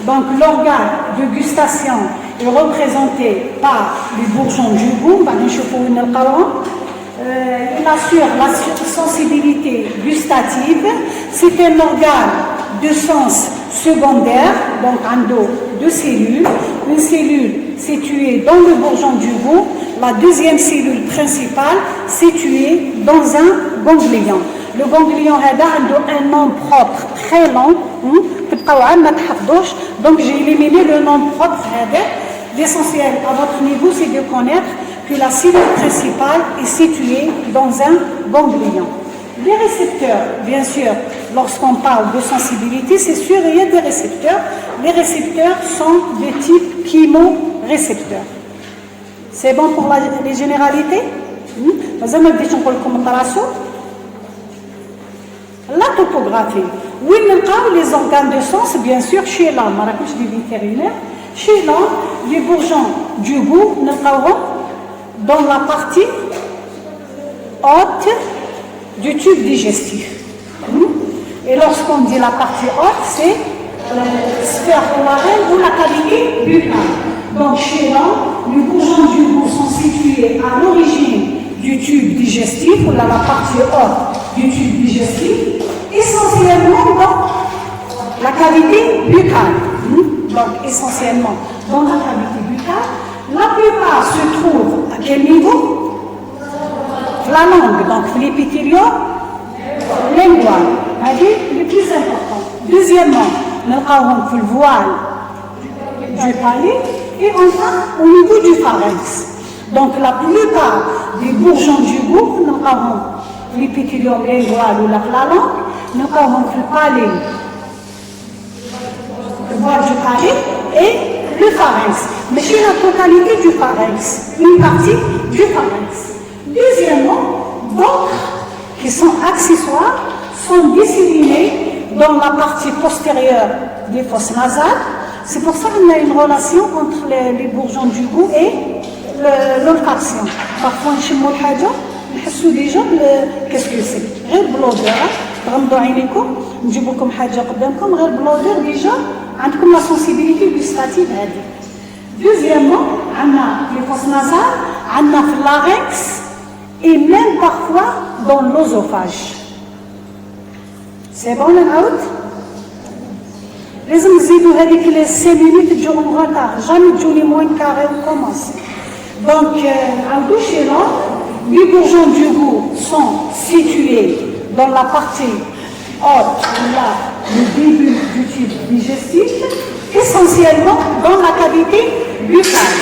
Donc l'organe de gustation est représenté par les bourgeons du goût. Il assure la sensibilité gustative. C'est un organe de sens secondaire, donc en deux cellules. Une cellule située dans le bourgeon du goût, la deuxième cellule principale située dans un ganglion. Le ganglion a un nom propre très long. Donc j'ai éliminé le nom propre. L'essentiel à votre niveau, c'est de connaître que la cellule principale est située dans un ganglion. Les récepteurs, bien sûr, lorsqu'on parle de sensibilité, c'est sûr, il y a des récepteurs. Les récepteurs sont de type chemorécepteurs. C'est bon pour les généralités? La topographie. Oui, les organes de sens, bien sûr, chez l'homme, on raconte des vétérinaires. Chez l'homme, les bourgeons du goût, dans la partie haute du tube digestif. Et lorsqu'on dit la partie haute, c'est la sphère orale ou la cavité buccale. Donc chez l'homme, les bourgeons du goût sont situés à l'origine du tube digestif, ou là, la partie haute du tube digestif, essentiellement dans la cavité buccale. Donc essentiellement dans la cavité buccale. La plupart se trouvent à quel niveau? La langue, donc l'épithélium lingual, c'est le plus important. Deuxièmement, nous avons le voile du palais et enfin au niveau du pharynx. Donc la plupart des bourgeons du goût, nous avons l'épithélium lingual ou la langue, nous avons le palais, le voile du palais et le pharynx. Mais c'est la totalité du pharynx, une partie du pharynx. Deuxièmement, d'autres qui sont accessoires sont disséminés dans la partie postérieure des fosses nasales. C'est pour ça qu'il y a une relation entre les bourgeons du goût et l'olfaction. Parfois, on نحسوا déjà qu'est-ce que c'est. غير بلودر غمضوا عينيكم نجيب لكم حاجه قدامكم غير بلودر ديجا عندكم لا سونسيبيليتي غوستاتيف هذه. Deuxièmement, on a les fosses nasales, on a le larynx et même parfois dans l'œsophage. C'est bon, on a out? لازم نزيدوا هذيك les 5 minutes تجوا en retard, jamais تجوني moins carré ou commence. Donc, en chez l'homme, les bourgeons du goût sont situés dans la partie haute, là, le début du tube digestif, essentiellement dans la cavité buccale.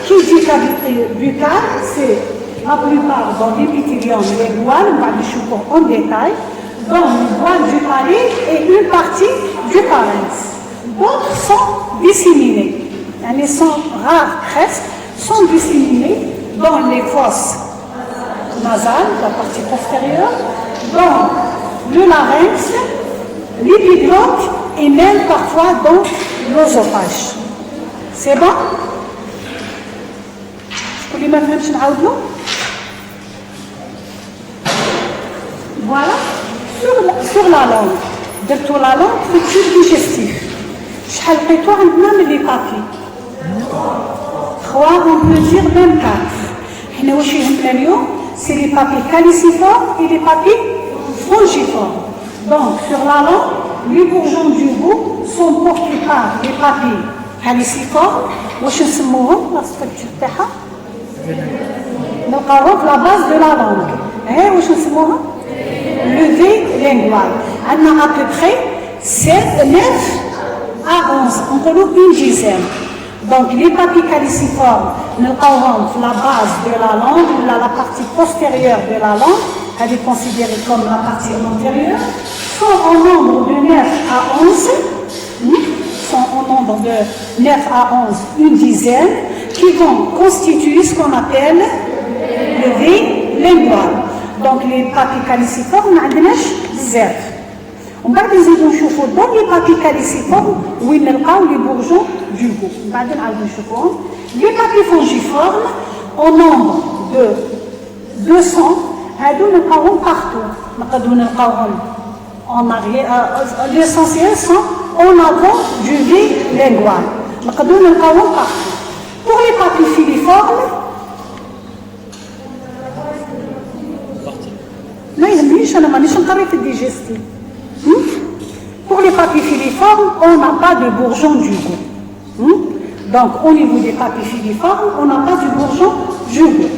Qui dit cavité buccale, c'est la plupart dans l'épithélium lingual, on va les choper en détail, dans le voile du palais et une partie du pharynx. D'autres sont disséminés, elles sont rares presque, sont disséminés dans les fosses nasales, la partie postérieure, dans le larynx, l'épiglotte et même parfois dans l'œsophage. C'est bon? Je peux ما فهمتش نعاودو. Voilà, sur la langue. درتو la langue في التube digestif. شحال لقيتو عندنا من لي بابي؟ 3, on peut dire même 4. حنا واش يهمنا اليوم؟ c'est les papilles caliciformes et les papilles fongiformes. Donc, sur la langue, les bourgeons du goût sont portés par les papilles caliciformes. واش نسموهم la structure تاعها؟ نلقاوهم في la base de la langue. واش نسموها؟ Levée linguale. On a à peu près 9 à 11, on peut une dizaine. Donc les papilles caliciformes, nous avons la base de la langue, la partie postérieure de la langue, elle est considérée comme la partie antérieure, sont en nombre de 9 à 11, sont en nombre de 9 à 11, une dizaine, qui vont constituer ce qu'on appelle le levée linguale. Donc les papilles caliciformes, nous avons bzaf. On va نزيدو نشوفوا dans les papilles caliciformes وين نلقاو les bourgeons du goût. بعد نعاودو نشوفوهم. Les papilles fongiformes au nombre de 200 هادو نلقاوهم partout. نقدروا نلقاوهم en arrière. L'essentiel sont en avant du V lingual. Pour les papilles filiformes, pour les papilles filiformes, on n'a pas de bourgeon du goût. Donc, au niveau des papilles filiformes, on n'a pas de bourgeon du goût.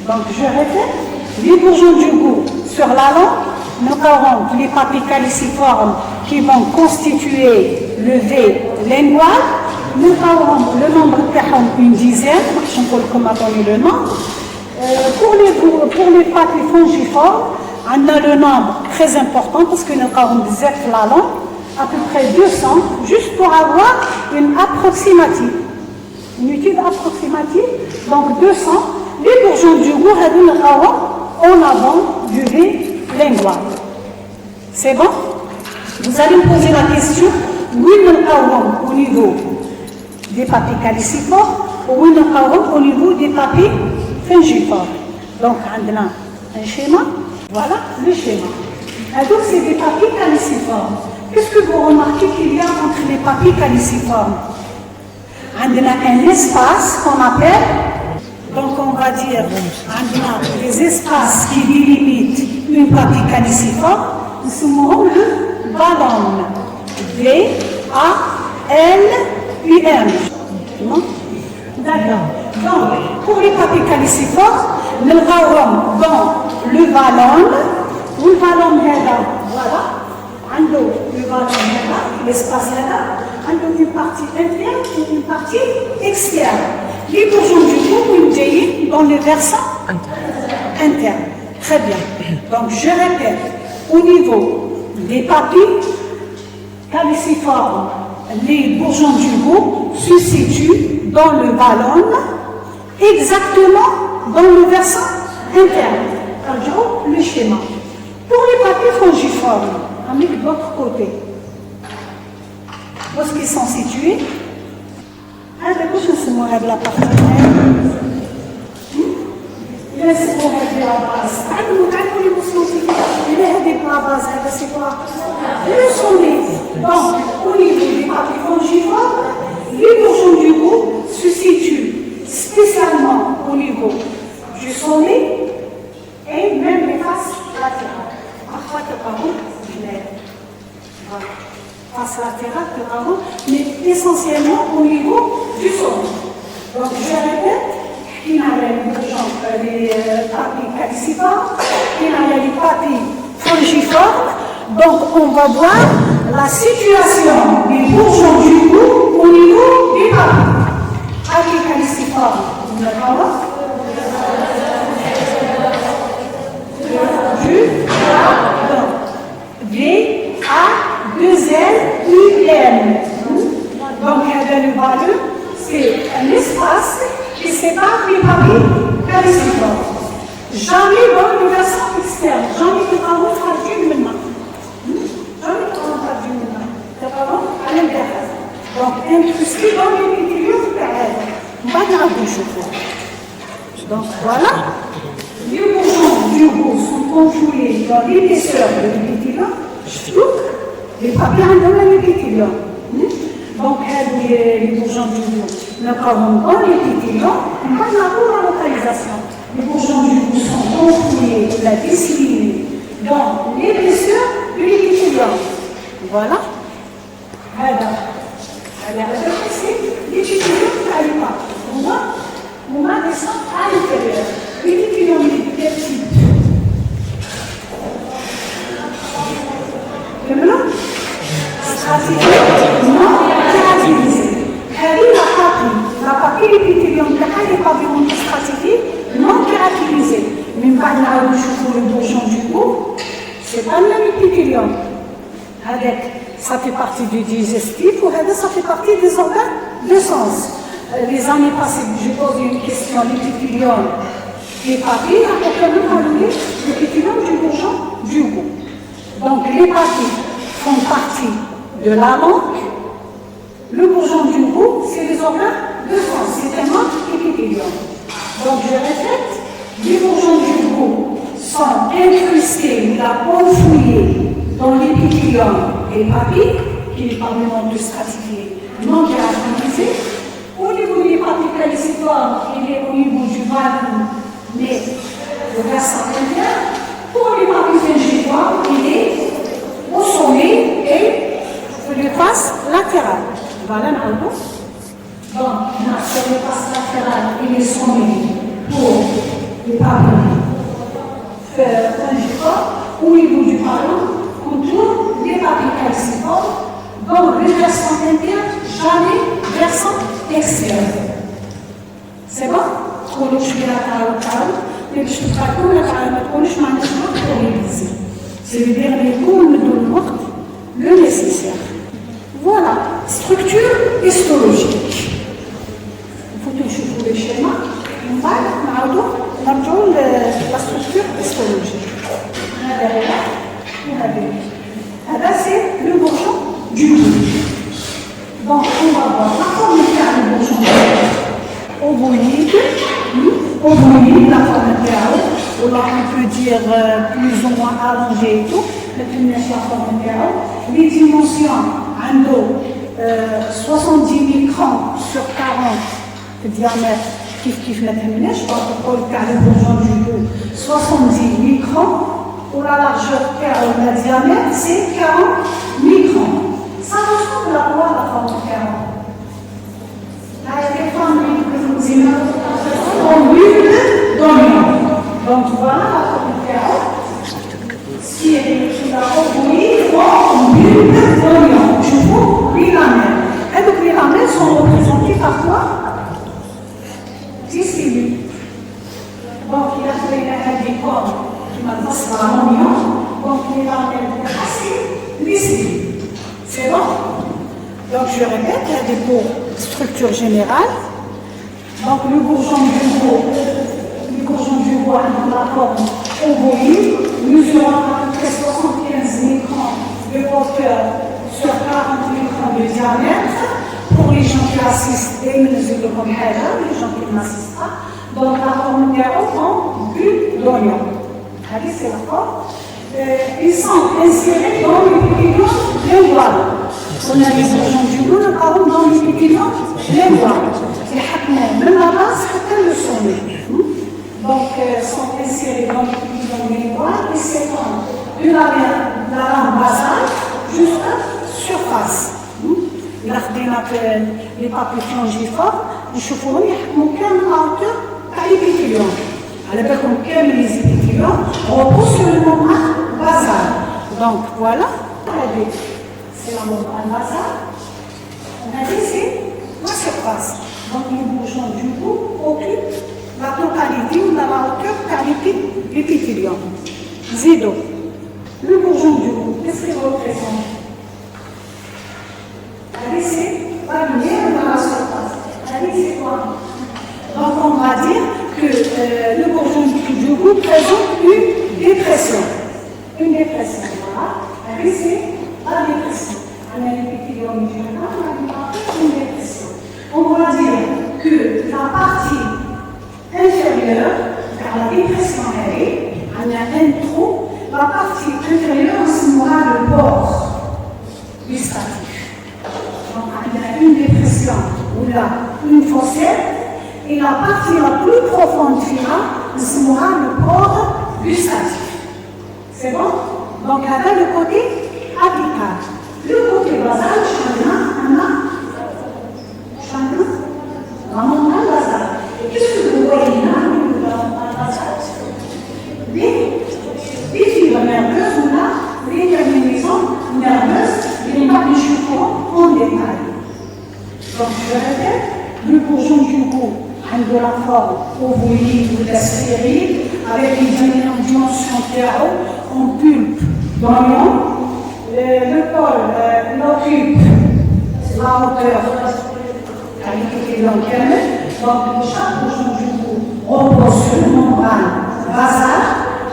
Donc, je répète, les bourgeons du goût sur la langue, nous aurons les papilles caliciformes qui vont constituer le V lingual. Nous aurons le nombre de une dizaine, je ne sais pas comment donner le nombre. Pour les papilles fongiformes, on a le nombre très important parce que nous avons la langue, à peu près 200, juste pour avoir une approximative. Une étude approximative, donc 200. Les bourgeons du goût, nous avons en avant du V lingual. C'est bon? Vous allez me poser la question, oui, nous avons au niveau des papilles caliciformes ou nous avons au niveau des papilles fungiformes. Donc, on a un schéma. Voilà le schéma. Et donc, c'est des papilles caliciformes. Qu'est-ce que vous remarquez qu'il y a entre les papilles caliciformes? On a un espace qu'on appelle, donc on va dire, on a des espaces qui délimitent une papille caliciforme, nous sommes le ballon. V, A, L, U, M. D'accord. Donc, pour les papilles caliciformes, nous avons dans le ballon, ou le ballon voilà. Le ballon l'espace là, une partie interne et une partie externe. Les bourgeons du goût, dans le versant interne. Très bien. Donc, je répète, au niveau des papilles caliciformes, les bourgeons du goût se situent dans le ballon, exactement dans le versant interne. Alors, le schéma. Pour les papilles fongiformes, avec l'autre côté, où est-ce qu'ils sont situés? C'est moi la partie. Laissez-moi regarder la base. La base, c'est quoi? Le sommet. Donc, au niveau des papilles fongiformes, les bourgeons du goût se situent spécialement au niveau du sommet et même les faces latérales. Parfois, tu as voilà. Face latérale, mais essentiellement au niveau du sommet. Donc, je répète, il y a les papilles caliciformes, il y a les papilles fongiformes. Donc, on va voir la situation des bourgeons du goût au niveau des papilles. Papilles caliciformes, vous allez voir. V, A, 2 L, U, M. Donc, le ballon, c'est un espace qui sépare les papilles caliciformes. Jamais dans le versant externe, jamais de travaux fragiles maintenant. Jamais de travaux fragiles maintenant. C'est vraiment à l'intérieur. Donc, incrusté dans l'épithélium Donc, voilà. Les bourgeons du goût sont congelés dans l'épaisseur de l'épithélium. Les papiers dans l'épithélium. Donc, les bourgeons du goût, nous avons dans l'épithélium, on va avoir la localisation. Les bourgeons du goût sont congelés, la disséminée dans l'épaisseur de l'épithélium. Voilà. Alors, c'est l'épithélium qui n'arrive pas. On va descendre à l'intérieur. L'épithélium est petit. Le melon stratégique non caractérisé. La papille épithélium n'est pas vraiment stratégique, non caractérisé. Mais pas le bourgeon du goût, c'est pas le même épithélium. Ça fait partie du digestif ou ça fait partie des organes de sens. Les années passées, j'ai posé une question, l'épithélium des papilles, après nous parler l'épithélium du bourgeon du goût. Donc les papilles font partie de la langue. Le bourgeon du goût, c'est les organes de sens, c'est un épithélium. Donc je répète, les bourgeons du goût sont incrustés, la peau fouillée dans l'épithélium des papilles qui est parlement de stratifié, non caractérisé. Au niveau des papiers caliciformes, il est au niveau du valve, mais le versant interne. Pour les papiers gingivoires, il est au sommet et sur les faces latérales. Voilà, donc, sur les faces latérales, il est sommet pour les papiers gingivoires. Au niveau du ballon, contour des papiers caliciformes. Dans le versant interne, jamais versant externe. C'est bon? Pour le cheveu latéral, mais je ne sais pas comment c'est le dernier coup, on me donne le nécessaire. Voilà, structure histologique. Il faut toujours les schémas. On va la structure histologique. Là, c'est le bourgeon du bout. Donc, on va voir la forme du bourgeon ovoïde, la forme intérieure, ou là on peut dire plus ou moins allongée et tout, la forme intérieure. Les dimensions en dos, 70 microns sur 40 de diamètre, qui la terminée, je pense que pour le cas du bourgeon du bout, 70 microns, ou la largeur de diamètre, c'est 40 microns. Ça ressemble à quoi la forme intérieure? Là, il y a des formes que vous imaginez en bulle d'oignon. Donc voilà la forme intérieure. Si elle est là, ovoïde en bulle d'oignon. Je vous les lamelles. Et donc les lamelles sont représentées par quoi? 10 cellules. Donc il a fait des formes qui maintenant sera l'oignon. Donc les lamelles vont passer les cellules. C'est bon? Donc je répète, il y a des peaux structure générale. Donc le bourgeon du bois dans la forme ovoïde, mesurant à peu près 75 microns de hauteur sur 40 microns de diamètre. Pour les gens qui assistent, et les gens qui n'assistent pas, donc la forme en bulle d'oignon. Allez, c'est la forme. Ils sont insérés dans l'épithélium lingual. On a les bourgeons du bout, nous parlons dans l'épithélium lingual. C'est même la base, c'est le sommet. Donc, sont insérés dans l'épithélium lingual et s'étendent de la langue basale jusqu'à la surface. Il a fait les papiers fongiformes, les chevaux, ils ont qu'un hauteur à l'épithélium. على بالكم كامل les épithéliums reposent sur le membrane basale. Donc voilà, c'est la membrane basale. On a dit c'est la surface. Donc le bourgeon du bout occupe la totalité ou la hauteur qu'a l'épithélium. Zido. Le bourgeon du bout, qu'est-ce qu'il représente? Allez, c'est la lumière dans la surface. Allez, c'est quoi? Donc on va dire que le bourgeon du bout présente une dépression. Une dépression, voilà. Allez, c'est la dépression. On a l'épithélium général, on a une dépression. On va dire que la partie inférieure, car la dépression elle est, on a un trou, la partie inférieure sera le bord gustatif. Donc on a une dépression ou là une fossette. Et la partie la plus profonde sera le port gustatif. C'est bon? Donc, là, le côté apical. Le côté basal, la membrane basale. Et qu'est-ce que vous voyez là, au niveau de la membrane basale? Des fibres nerveuses ou là, les terminaisons nerveuses, les papiers chevaux en détail. Donc, je répète, le bourgeon du bout de la forme ovoïde ou sphérique, avec une dimension terreau en pulpe d'oignon. Le col occupe la hauteur qualité de l'antenne. Donc chaque bourgeon du bout repose sur une membrane basale.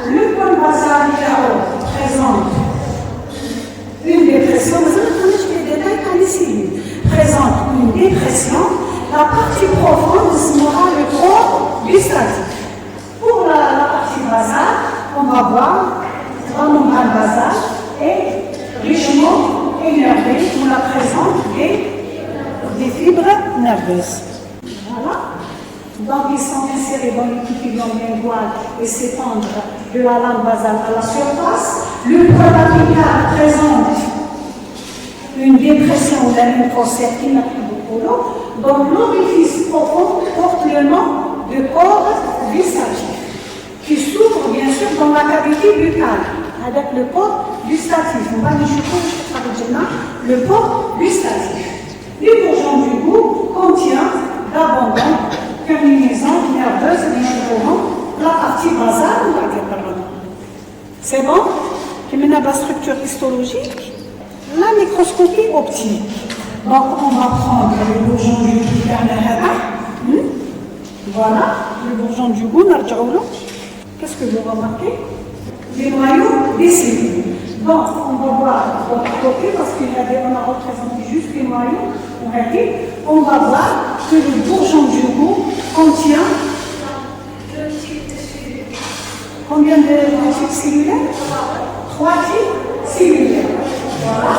Le col basal terreau présente une dépression. Vous avez des détails présente une dépression. La partie profonde sera le corps gustatif. Pour la partie basale, on va voir la membrane basale est richement énervée ou la présence des fibres nerveuses. Voilà. Donc, ils sont insérés dans l'épithélien lingual et s'étendent de la langue basale à la surface. Le poil apical présente une dépression ou la lymphocyte qui n'a plus beaucoup d'eau. Donc, l'orifice profond porte le nom de pore gustatif, qui s'ouvre bien sûr dans la cavité buccale, avec le pore gustatif. On va le pore gustatif. Les bourgeons du goût contient d'abondantes terminaisons nerveuses entourant la partie basale ou la gueule. C'est bon? Qui mène à la structure histologique, la microscopie optique. Donc on va prendre le bourgeon du goût. Voilà, le bourgeon du goût, qu'est-ce que vous remarquez? Les noyaux des cellules. Donc, on va voir de l'autre côté, parce qu'on a représenté juste les noyaux, on va voir que le bourgeon du goût contient combien de types cellulaires? 3 types cellulaires. Voilà.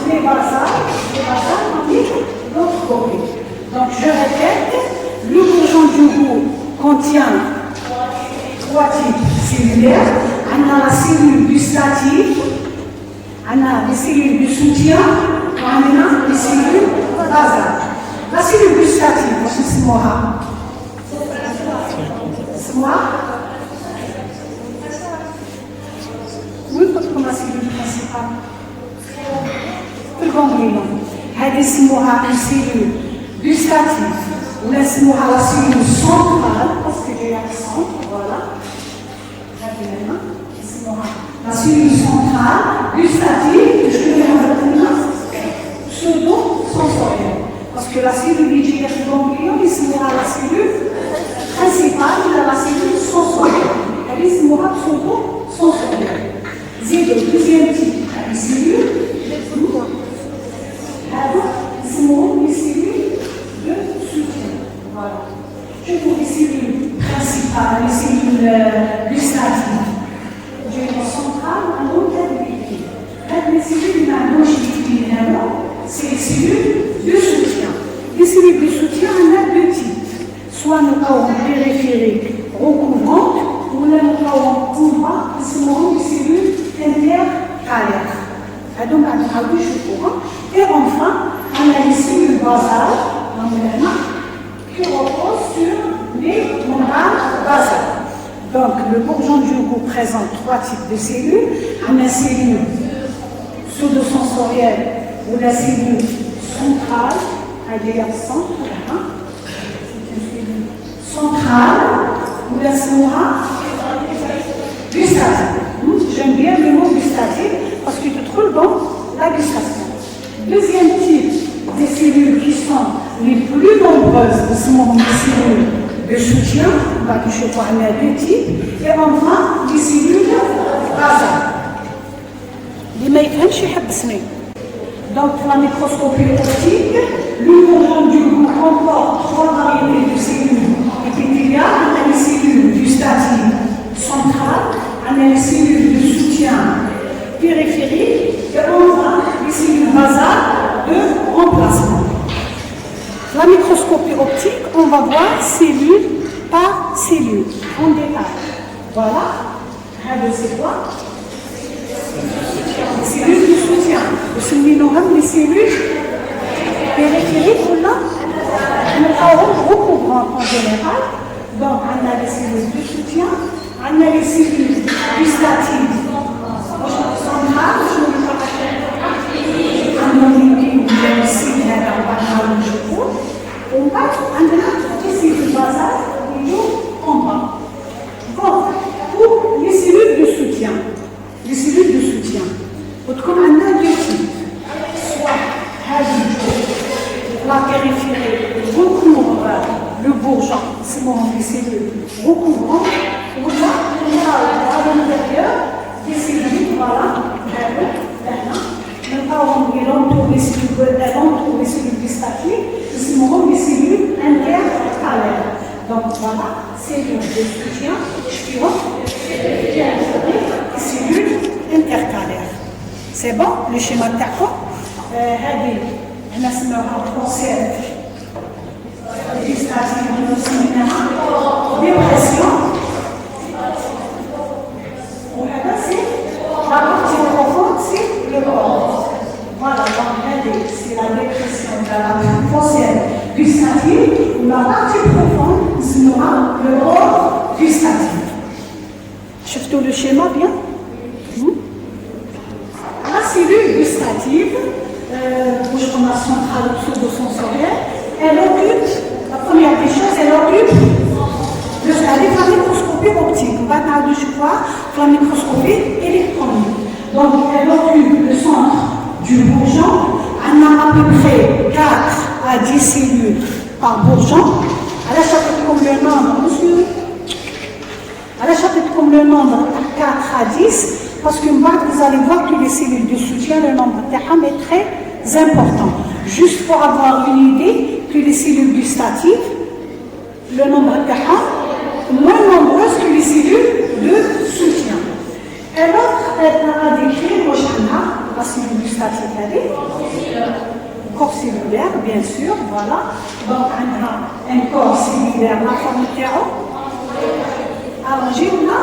Les basales, on dit de l'autre côté. Donc, je répète, le bourgeon du goût contient 3 types cellulaires. On a la cellule gustative, on a les cellules de soutien, on a les cellules basales. La cellule gustative, c'est moi. C'est moi. Oui, parce qu'on a la cellule principale. Le ganglion. Elle est une cellule gustative. On laisse la cellule centrale, parce que j'ai l'accent, voilà. La cellule centrale, gustative, je vais retenir pseudo-sensorielle. Parce que la cellule du ganglion, il se la cellule principale, il a la cellule sensorielle. Elle est pseudo-sensorielle. C'est le deuxième type. Les cellules, les cellules de soutien. Voilà. Je trouve les cellules principales, les cellules gustatives. J'ai une centrale, un autre liquide. Les cellules c'est les cellules de soutien. Les cellules de soutien, on a 2 types. Soit nous avons périphériques recouvrantes, ou nous avons couvrant, qui sont les cellules intercalaires. Et enfin, on a les cellules basales, qui reposent sur les membranes basales. Donc, le bourgeon du goût présente 3 types de cellules. On a la cellule pseudo-sensorielle ou la cellule centrale, c'est une cellule centrale ou la cellule gustative. J'aime bien le mot gustatif parce qu'il te trouve dans la gustation. Deuxième type des cellules qui sont les plus nombreuses de ce moment, les cellules de soutien, on va toucher par les 2 types, et enfin les cellules basales. Les maïfhemش يحبسني. Donc la microscopie optique, le bourgeon du goût comporte 3 variétés de cellules épithéliales. On a les cellules gustatives centrales, on a les cellules de soutien périphériques, et enfin les cellules basales de remplacement. La microscopie optique, on va voir cellule par cellule, en détail. Voilà. C'est quoi? Les cellules de soutien. Les cellules périphériques, nous recouvrant en général. Donc, on a les cellules de soutien, on a les cellules gustatives centrales, on va les cellules basales en bas. Bon, pour les cellules de soutien, comme on a 2 types, soit la périphérie recouvre le bourgeon, c'est les cellules recouvrant, ou là, on a à l'intérieur des cellules, voilà, nous avons les cellules gustatives, c'est les cellules intercalaires. Donc voilà, cellules de soutien, cellules intercalaires. C'est bon, le schéma تاعكم هذه هنا سموها procède législative dépression. وهذا c'est la partie profonde, c'est le corps. Voilà, donc c'est la dépression de la procède gustative. La partie profonde sera le corps gustatif. شفتوا le schéma bien? La cellule gustative, bouche centrale pseudo-sensorielle, elle occupe, la première des choses, elle occupe la microscopie optique. On va parler de quoi? La microscopie électronique. Donc, elle occupe le centre du bourgeon. On a à peu près 4 à 10 cellules par bourgeon. Elle a chapitre comme le nombre, monsieur. Elle a chapitre comme le nombre 4 à 10. Parce que vous allez voir que les cellules de soutien, le nombre de est très important. Juste pour avoir une idée que les cellules gustatives, le nombre de moins nombreuses que les cellules de soutien. Et l'autre, elle a décrit la cellule gustative, corps cellulaire, bien sûr, voilà. Donc, on a un corps cellulaire, la forme de terreau, allongé, on a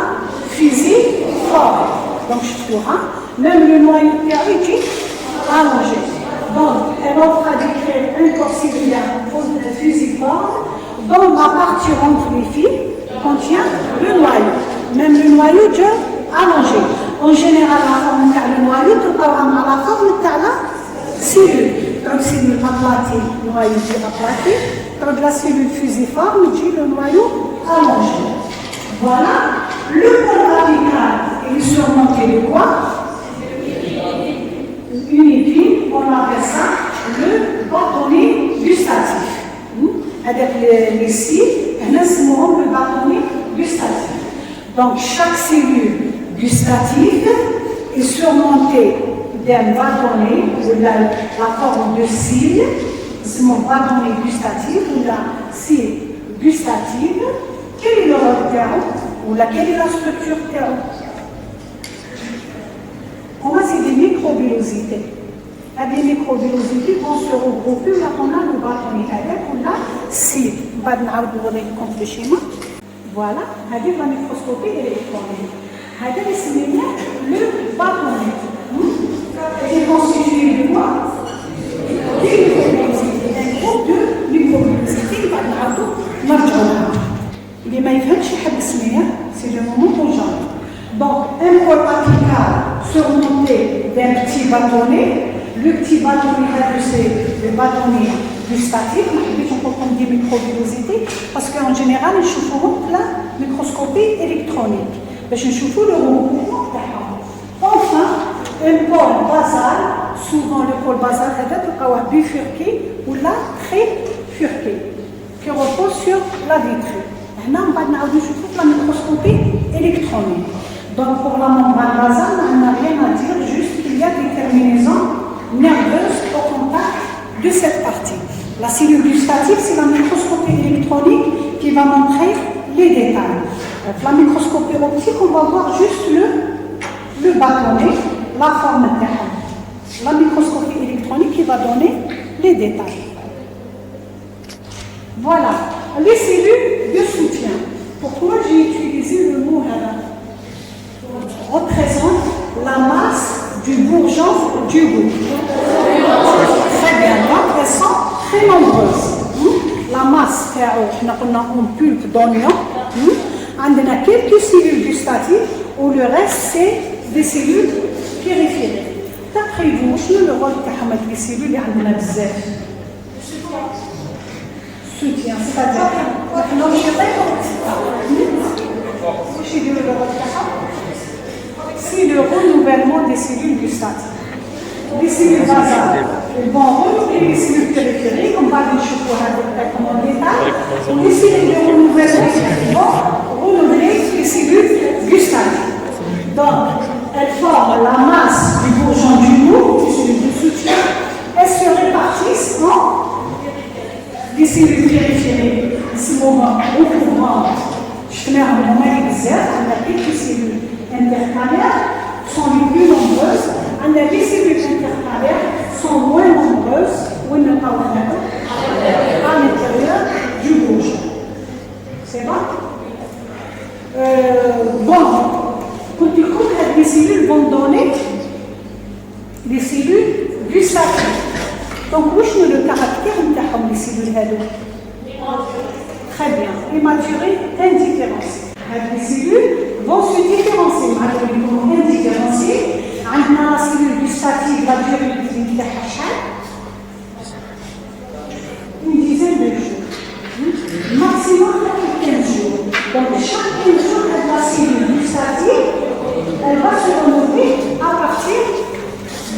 physique, fort. Donc, je trouve, même le noyau théorique allongé. Donc, elle offre à décrire un corps cellulaire fusiforme dont la partie entre les fils contient le noyau. Même le noyau allongé. En général, la forme de le noyau, tout à la forme de la cellule. Donc, cellule aplatie, noyau aplati. Donc, la cellule fusiforme dit le noyau allongé. Voilà. Le pôle radical est surmonté de quoi? Une épine, on appelle ça le bâtonnet gustatif. Avec les cils, on a le bâtonnet gustatif. Donc chaque cellule gustative est surmontée d'un bâtonnet, la forme de cils, c'est mon bâtonnet gustatif ou la cils gustative. Quel est le rôle terreau? Ou quelle est la structure terreau? On a c'est des microvillosités. Les microvillosités vont se regrouper là on a le bâtonnet avec on a si on va vous compte le schéma. Voilà, avec la microscopie électronique. Avec le bâtonnet. Il est constitué de quoi? Des microvillosités. Un groupe de microvillosités qui va nous اللي ما يفهمش يحب السمية c'est le moment où j'en. Donc un pôle apical surmonté d'un petit bâtonnet. Le petit bâtonnet c'est le bâtonnet gustatif. ما حبيتش نقولكم دي microvillosité parce qu'en général نشوفوهم في la microscopie électronique باش نشوفوا le regroupement تاعهم. Enfin un pôle basal, souvent le pôle basal هذا تلقاوه bifurqué ou là très furqué qui repose sur la vitrine. Là, on va nشوفوا la microscopie électronique. Donc pour la membrane basale, on n'a rien à dire, juste qu'il y a des terminaisons nerveuses au contact de cette partie. La cellule gustative, c'est la microscopie électronique qui va montrer les détails. Donc, la microscopie optique, on va voir juste le bâtonnet, la forme interne. La microscopie électronique qui va donner les détails. Voilà. Les cellules de soutien. Pourquoi j'ai utilisé le mot HADA? Représente la masse du bourgeon du goût. Très bien, donc elles sont très nombreuses. La masse, on a un pulpe d'oignon. On a quelques cellules gustatives où le reste c'est des cellules périphériques. D'après vous, quel est le rôle des cellules qui ont besoin? Soutien, c'est-à-dire c'est le renouvellement des cellules gustatives. Les cellules basales vont renouveler les cellules périphériques, on va les choisir en détail. Les cellules de renouvellement vont renouveler les cellules gustatives. Donc, elles forment la masse du bourgeon du goût, des cellules de soutien. Elles se répartissent en des cellules périphériques, ce moment recouvrant, je te mets un moment exact, on a quelques cellules intercalaires, sont les plus cellules vont donner des cellules gustatives. Donc, où est le caractère des cellules? Très bien. Immaturées, indifférenciées. Les cellules vont se différencier. Indifférenciées. On a la cellule gustative, la durée de vie de une dizaine de jours. Maximum 15 jours. Donc, chaque 15 jours, la cellule gustative, elle va se renouveler à partir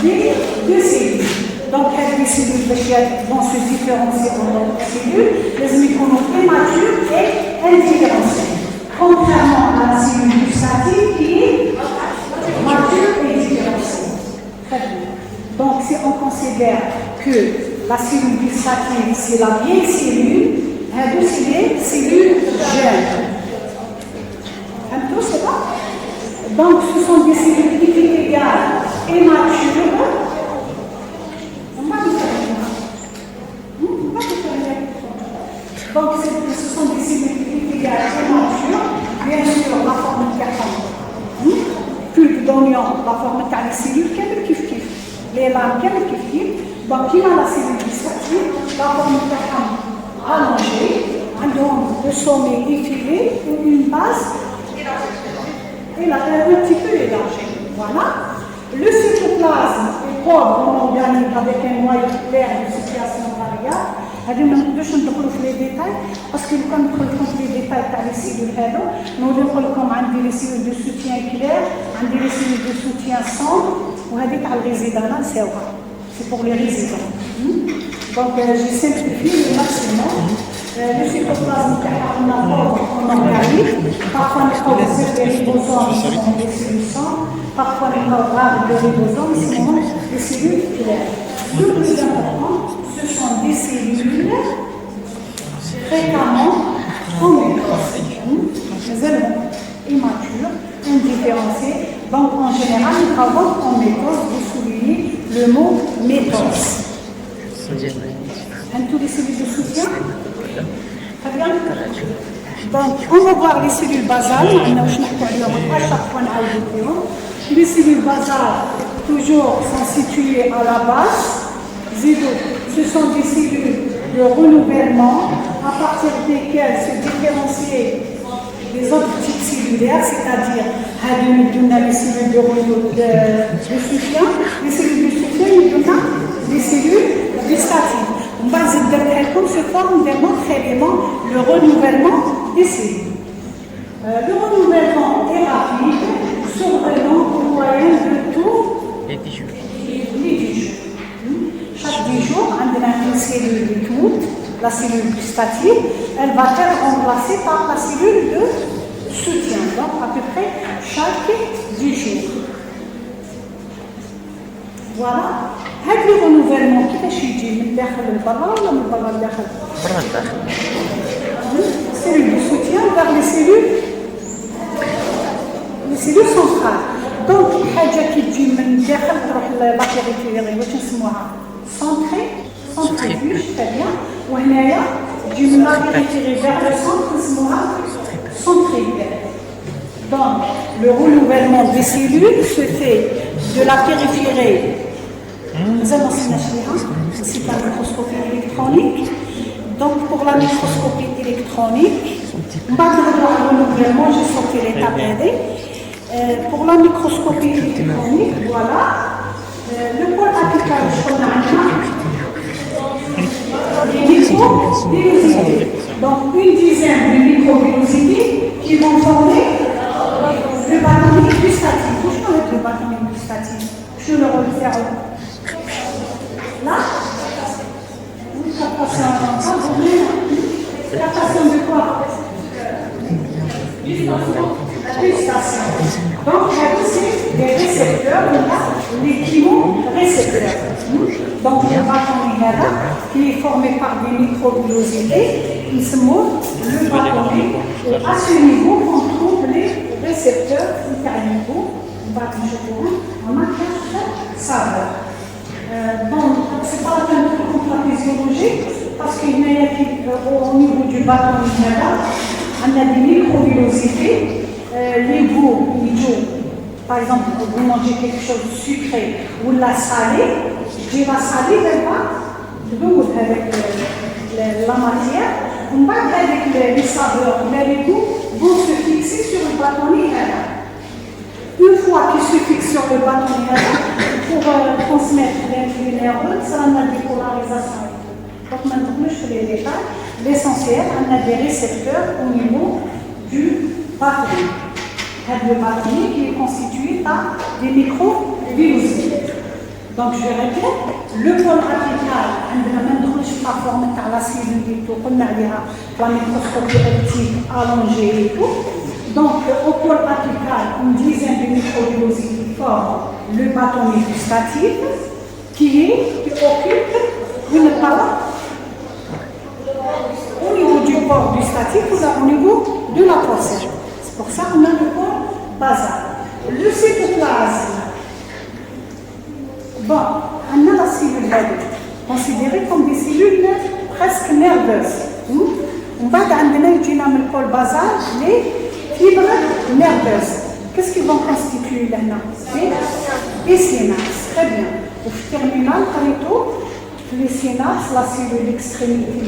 des deux cellules. Donc, les cellules vont se différencier dans d'autres cellules, les micronopes immatures et indifférenciées. Contrairement à la cellule gustative qui est mature et différenciée. Très bien. Donc, si on considère que la cellule gustative, c'est la vieille cellule, c'est les cellules jeunes. Un peu, c'est ça? Donc, ce sont des cellules épithélales et matures. Donc, ce sont des cellules épithélales et matures. Bien sûr, la forme de carton. Pulpe d'oignon, la forme de les cellules, quelle kif. Les lames, quelle kif. Donc, il y a la cellule gustative, la forme de carton allongée, le sommet effilé, une base et un petit peu élargie. Voilà. Le cytoplasme est pauvre en organique avec un noyau clair de situation variable. هذه ما نقدرش ندخلوا في لي ديتاي باسكو لو كان ندخل لكم في لي ديتاي تاع لي سيلول هادو نولي نقول لكم عندي لي سيلول دو سوتيان كلير عندي لي سيلول دو سوتيان سون وهذه تاع الريزيدان نساوها سي بور لي ريزيدان دونك جي سامبليفي لو ماكسيموم لو سيتوبلازم تاعها عندنا فورم اورغانيك بارفوا نلقاو بزاف ديال ريبوزوم سموهم لي سيلول سون بارفوا نلقاو غير دي ريبوزوم سموهم لي سيلول كلير Le plus important, ce sont des cellules fréquemment hométoses, immatures, indifférenciées. Donc en général, nous travaillons en méthode, vous soulignez le mot méthode. Tous les cellules de soutien? Très bien. Donc on va voir les cellules basales. À chaque fois, les cellules basales toujours sont situées à la base. Ce sont des cellules de renouvellement à partir desquelles se différencient les autres types cellulaires, c'est-à-dire les cellules de soutien, les cellules de soutien, les cellules gustatives. On va se forme d'un autre élément, le renouvellement des cellules. Le renouvellement est rapide, survenant au moyen de tout les 10 jours. Chaque 10 jours, on a une cellule de toute, la cellule gustative, elle va être remplacée par la cellule de soutien. Donc, à peu près chaque 10 jours. Voilà. هذا الرونوفيلمون كيفاش يجي من داخل لبرا ولا من برا لداخل؟ برا لداخل. Cellule de soutien vers les cellules centrales. Donc, حاجة كي تجي من داخل تروح لابيريفيري واش نسموها؟ centrifuge, très bien. وهنايا تجي من لابيريفيري vers le centre نسموها centrifuge. Donc, le renouvellement des cellules se fait de la périphérie. Nous allons c'est la microscopie électronique. Donc, pour la microscopie électronique, on va voir le renouvellement, j'ai sorti l'étape AD. Pour la microscopie électronique, voilà. Le pôle apical, on a des microvillosités. Donc, une dizaine de microvillosités qui vont former le bâtonnet gustatif. Où je peux mettre le bâtonnet gustatif? Je le refaire là. Captation de quoi? Gustation. Donc, c'est des récepteurs, les chemorécepteurs. Donc, le bâtonnet qui est formé par des microvillosités, il se montre le bâtonnet. Et à ce niveau, on trouve les récepteurs interniveaux, en matière de saveur. Donc, ce n'est pas la peine de contre la physiologie, parce qu'il y a au niveau du bâtonnet, on a des microvillosités, les goûts, par exemple, vous mangez quelque chose de sucré ou de la salée, je la salée, avec la matière, on va avec les saveurs, les goûts vont se fixer sur le bâtonnet. Une fois qu'il se fixe sur le bâtonnet, pour transmettre les nerveux, ça va avoir des polarisations. Donc maintenant, je fais les détails. L'essentiel, on a des récepteurs au niveau du bâtonnet. Le bâtonnet qui est constitué par des micro-villosités. Donc je répète, le pôle apical, on a même la forme de la cellule et tout, on a la microscopie optique allongée et tout. Donc au pôle apical, une dizaine de micro-villosités forment le bâtonnet gustatif qui occupe une part au niveau du pôle gustatif ou au niveau de la procède. C'est pour ça qu'on a le pôle basal. Le cytoplasme. Bon, on a la cellule considérée comme des cellules presque nerveuses. On va dans le pôle basal, les fibres nerveuses. Qu'est-ce qu'ils vont constituer là? Des synapses. Très bien. Au terminal, les synapses, la cellule extrémité, des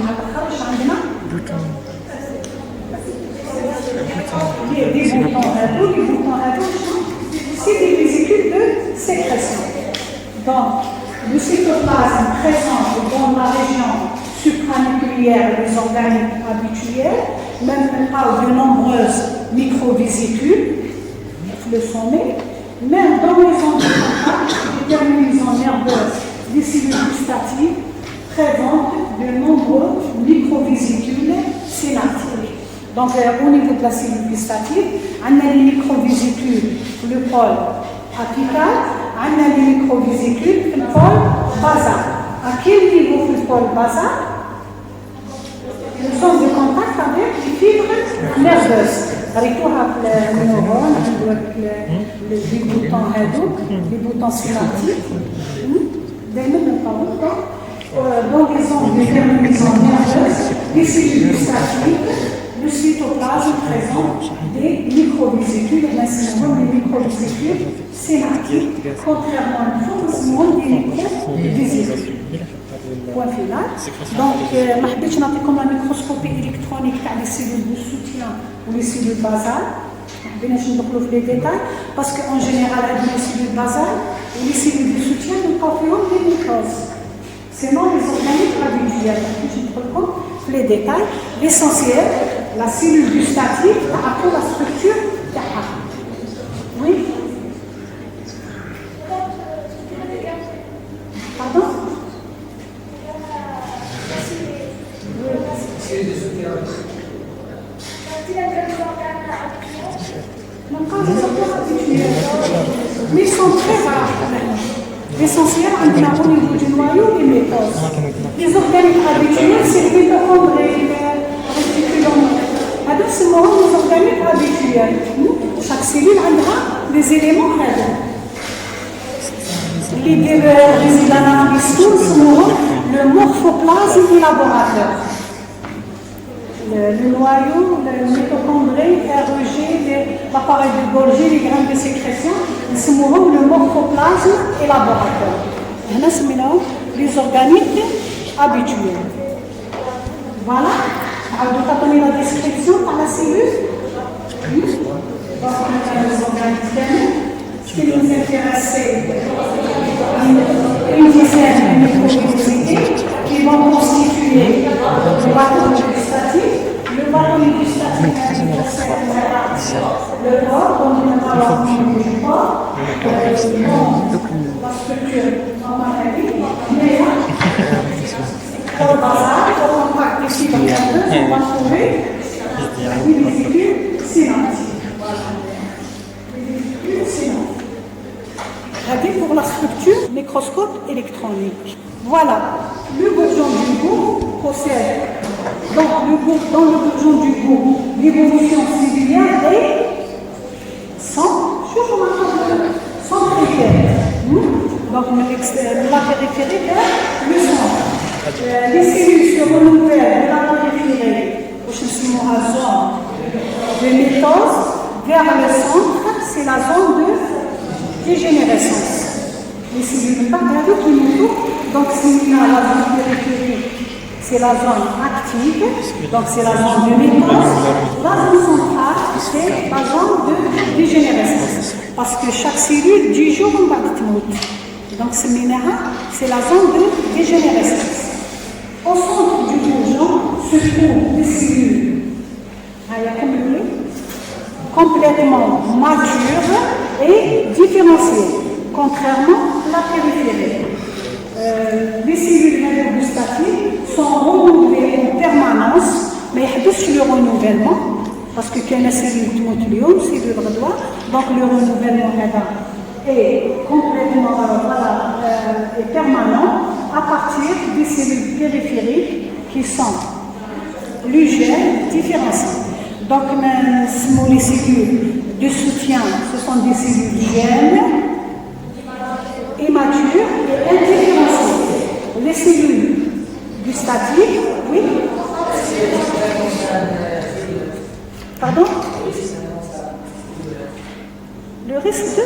boutons, c'est des vésicules de sécrétion. Donc, le cytoplasme présent dans la région supranucléaire des organiques habituels, même on parle de nombreuses microvésicule, le sommet, même dans les ondes de terminaisons nerveuses des cellules gustatives présentent de nombreux microvésicules synaptiques. Donc, au niveau de la cellule gustative, on a les microvésicules, le pôle apical, on a les microvésicules, le pôle basal. À quel niveau le pôle basal? Nous sommes en contact avec les fibres nerveuses. Avec le neurone, les boutons synaptiques. Dans les ondes de terminaison nerveuse, les cellules gustatives, le cytoplasme présente des microvésicules, et maintenant des microvésicules synaptiques, contrairement à l'autre, des microvésicules. Point final. Donc, je vais vous la microscopie électronique des cellules de soutien ou les cellules basales. Je vais vous donner les détails parce qu'en général, les cellules basales ou les cellules de soutien ne sont pas des microses. Sinon, les organiques habituels. Je vais vous donner les détails. L'essentiel, la cellule gustative a la structure d'AHA. Oui? Pardon? Mais ils sont très rares. L'essentiel, on a au niveau du noyau, les métoses. Les organiques habituels, c'est les mitochondries, les réticulomes. C'est les organiques habituels. Chaque cellule a des éléments réels. Les résidents le morphoplasme du laboratoire. Le noyau, le mitochondrie, REG, l'appareil de Golgi, les graines de sécrétion, c'est le morphoplasme élaborateur. C'est les organiques habituels. Voilà. Alors, vous avez la description par la cellule. Donc, on a les organiques. Ce qui nous intéresse, c'est une dizaine de microvillosités qui vont constituer le bâtonnet gustatif. Le bâtonnet gustatif le corps, donc on a la du corps, la structure en maladie, mais pour le basal, pour contact des fibres nerveuses, on va trouver les vésicules synaptiques. Pour la structure microscope électronique. Voilà, le bourgeon du goût possède dans le bourgeon du goût l'évolution cellulaire et sans critère. Donc la périphérie vers le centre. Les cellules se renouvellent de la périphérie au zone de mitose vers le centre, c'est la zone de dégénérescence. Les cellules bactériennes qui nous tournent, donc c'est la zone périphérique, c'est la zone active, donc c'est la zone de métose. La zone centrale, c'est la zone de dégénérescence. Parce que chaque cellule, 10 jours, on va donc ce minéral, c'est la zone de dégénérescence. Au centre du bourgeon se trouvent des cellules complètement matures et différenciées, contrairement à la périphérie. Les cellules gustatives sont renouvelées en permanence, mais il y a le renouvellement, parce que quand les cellules tmoutlium, cellules redois, donc le renouvellement est complètement est permanent à partir des cellules périphériques qui sont lugères, différenciées. Donc, les cellules de soutien, ce sont des cellules jeunes, immatures et indifférenciées. Les cellules gustatives, oui. Pardon? Le risque de?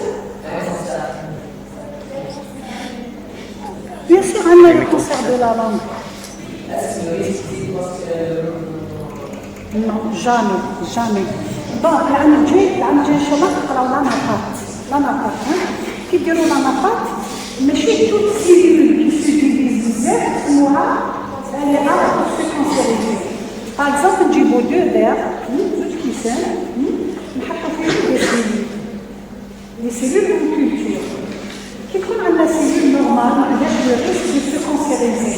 Bien sûr, on a le cancer de la langue. Non, jamais. Bon, l'anapate. Qui dit l'anapate, mais chez toute cellule qui se divise, elle est apte pour se cancériser. Par exemple, j'ai beau 2 verres, qui sont, les cellules de culture. Qui prennent la cellule normale avec le risque de se cancériser.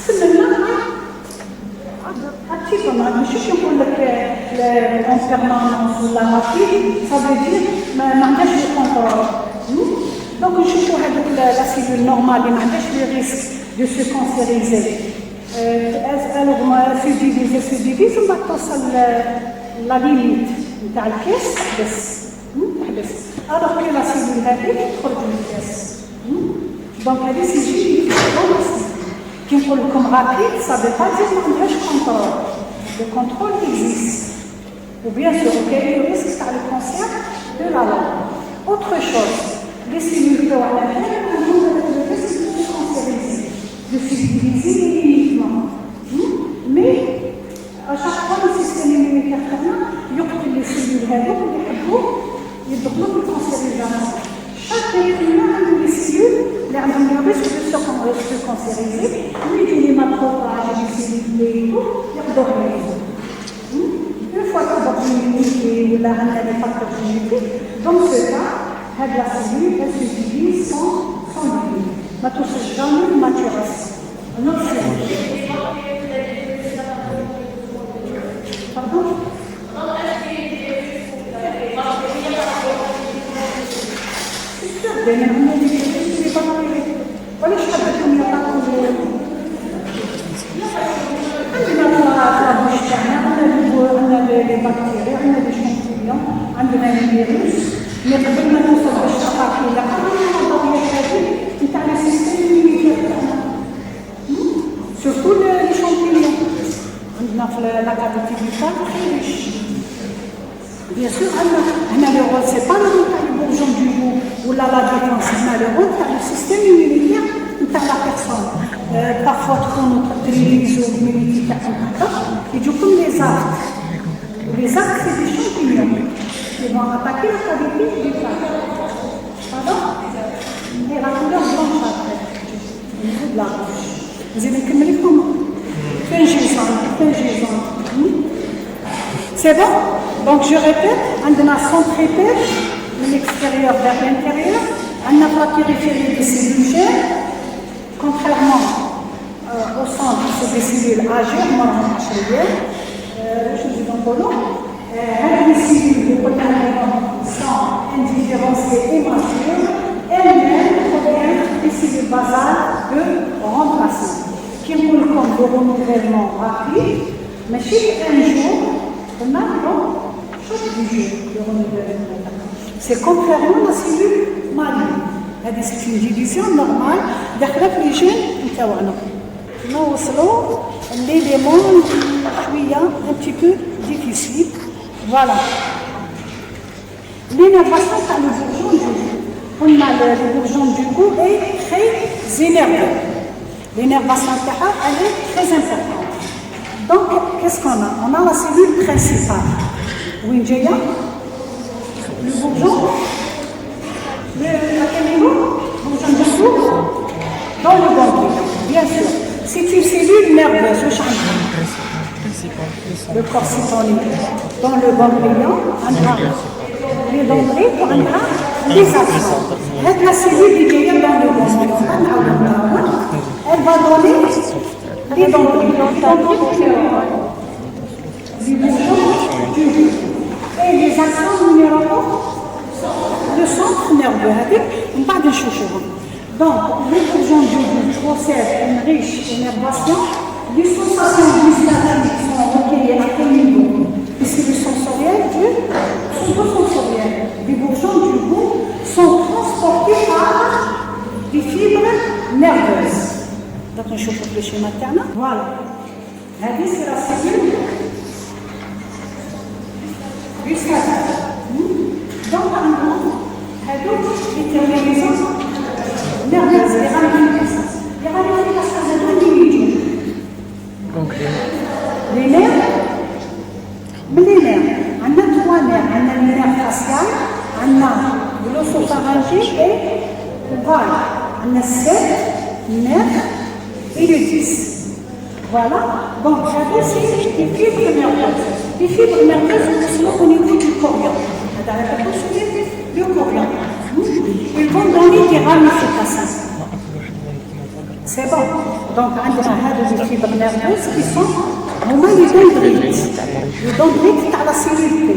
C'est maintenant je suis pour en permanence ou la rapide, ça veut dire que encore. Donc, je suis pour la cellule normale, il y a le risque de se cancériser. Elle se divise, on va passer la limite de la caisse. Alors que la cellule est produit une caisse. Donc, elle est cellule qui est comme rapide, ça ne veut pas dire qu'on a le contrôle. Le contrôle existe. Ou bien sûr, le risque par le cancer de la langue. Autre chose, les cellules ont le risque de se cancériser, de se diviser uniquement. Mais à chaque fois, le système immunitaire il y a les cellules qui développent le cancérisation. Chaque être humain a des cellules qui ont le risque de se cancériser, mais les macrophages, les cellules et tout, ils dorment. Une fois que l'immunité ou la facteur génétique, dans ce cas, la cellule elle se divise sans limite. Mais tout ce jamais de maturation. Notre cellule. Pardon? C'est sûr, voilà, je sais pas combien de temps on a des bactéries, on a des champignons, on a des virus, mais قبل ما نوصل باش نعطي لا النظريه هذه نتاع السيستم immunitaire تاعنا. سورتو لي شامبينيون عندنا في لا كافيتي بيتال خيرش. Bien sûr, le rôle, ce n'est pas le rôle du bourgeon du goût ou la défense, mais le rôle du système immunitaire de la personne. Parfois, quand on utilise l'immunité, et du coup, les arcs. Les arcs, c'est des champignons qui vont attaquer la cavité du plat. Pardon? Et la couleur blanche après, au niveau de la bouche. Vous allez me comment? Fingisant. C'est bon? Donc je répète, on a centrifuge de l'extérieur vers l'intérieur, on a la périphérie des cellules jeunes, contrairement au centre, c'est des cellules âgées, je dis dans le nom, les cellules de sont indifférenciées et matures, elles-mêmes proviennent des cellules basales de remplacement, qui roulent comme le renouvellement rapide, mais chaque un jour, on a chaque jour le renouvellement. C'est contrairement à la cellule maligne. C'est une division normale d'après les gènes. Nous وصلوا l'élément un petit peu difficile. Voilà. L'énervation par le bourgeon du goût. On a les bourgeons du cou est très énervé. L'énervation elle est très importante. Donc, qu'est-ce qu'on a? On a la cellule principale. Oui, le bourgeon. À quel niveau? Bourgeon du cou. Dans le ganglion, bien sûr. C'est une cellule nerveuse. Le corps dans le ganglion, on a les dendrites, on a les axons. La cellule qui est dans le ganglion, elle va donner les dendrites. Les bourgeons du cou. Et les axons minéraux, le centre nerveux. On va de chouchou. Donc, les bourgeons du cou possèdent une riche innervation. Les sensations gustatives sont recueillies à quel niveau? Puisque les sensoriels sont pas sensoriels. Les bourgeons du cou sont transportés par des fibres nerveuses. Donc, on chauffe le schéma materne. Voilà. C'est la cellule gustative. Donc, en gros, les terminaisons nerveuses, les ramifications. Les ramifications de l'individu. Les nerfs, on a trois nerfs. On a le nerf facial, on a l'ossopharyngé et le val. On a 7 nerfs et le 10. Voilà. Donc, j'avais aussi des fibres nerveuses. Les fibres nerveuses sont au niveau du corion. Le corion. Ils vont donner des ramifications. C'est bon. Donc, on a des fibres nerveuses qui sont les dendrites. Les dendrites à la cellule P.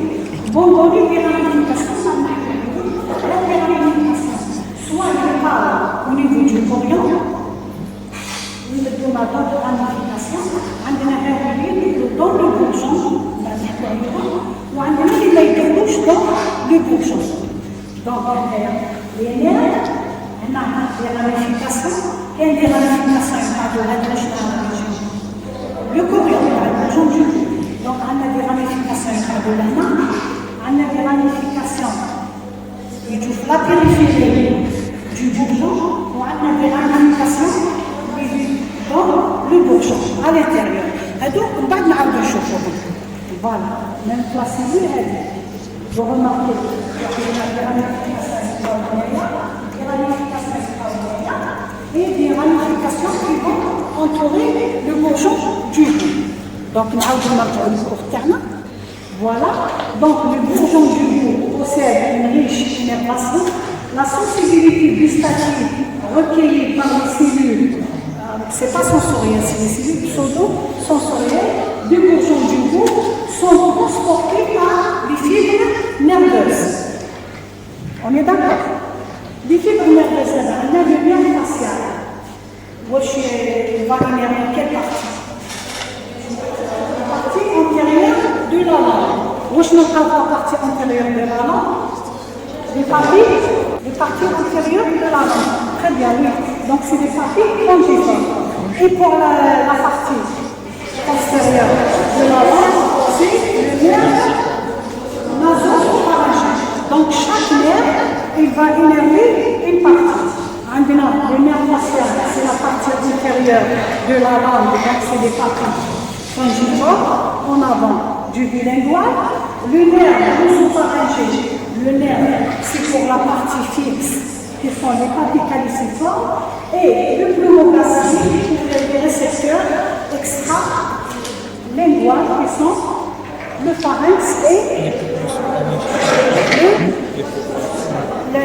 Vont donner des ramifications. Soit ils parlent au niveau du corion, ou ils donnent la ramification, on a dans le bourgeon, ou on a les touches dans le bourgeon. Donc, les nerfs, on a des ramifications. Quelle est la ramification de la le corion, donc on a des ramifications de la main, on a des ramifications de la périphérie du bourgeon, ou on a des ramifications dans le bourgeon, à l'intérieur. Et donc, on va dire de choses. Voilà, même la cellule, vous remarquez qu'il y a des ramifications et des ramifications qui vont entourer le bourgeon du cou. Donc, nous avons le court terme. Voilà. Donc, le bourgeon du cou possède une riche innervation. La sensibilité gustative recueillie par les cellules, ce n'est pas sensoriel, c'est les cellules pseudo-sensorielles du bourgeon du cou sont transportées par les fibres nerveuses. On est d'accord? Les fibres nerveuses, on a le nerf facial. Il va énerver quelle partie? La partie antérieure de la langue. Où je ne parle pas la partie antérieure de la langue? Les parties antérieures de la langue. Très bien, oui. Donc, c'est des parties fongiformes. Et pour la partie postérieure de la langue, c'est le nerf nasopharyngé. Donc, chaque nerf, il va énerver une partie. Le nerf facial, c'est la partie antérieure de la langue, donc c'est des parties fongiformes en avant du bilingual. Le nerf nasopharyngé, le nerf, c'est pour la partie fixe, qui sont les parties caliciformes, et le pneumogastrique, les récepteurs extra-linguales, qui sont le pharynx et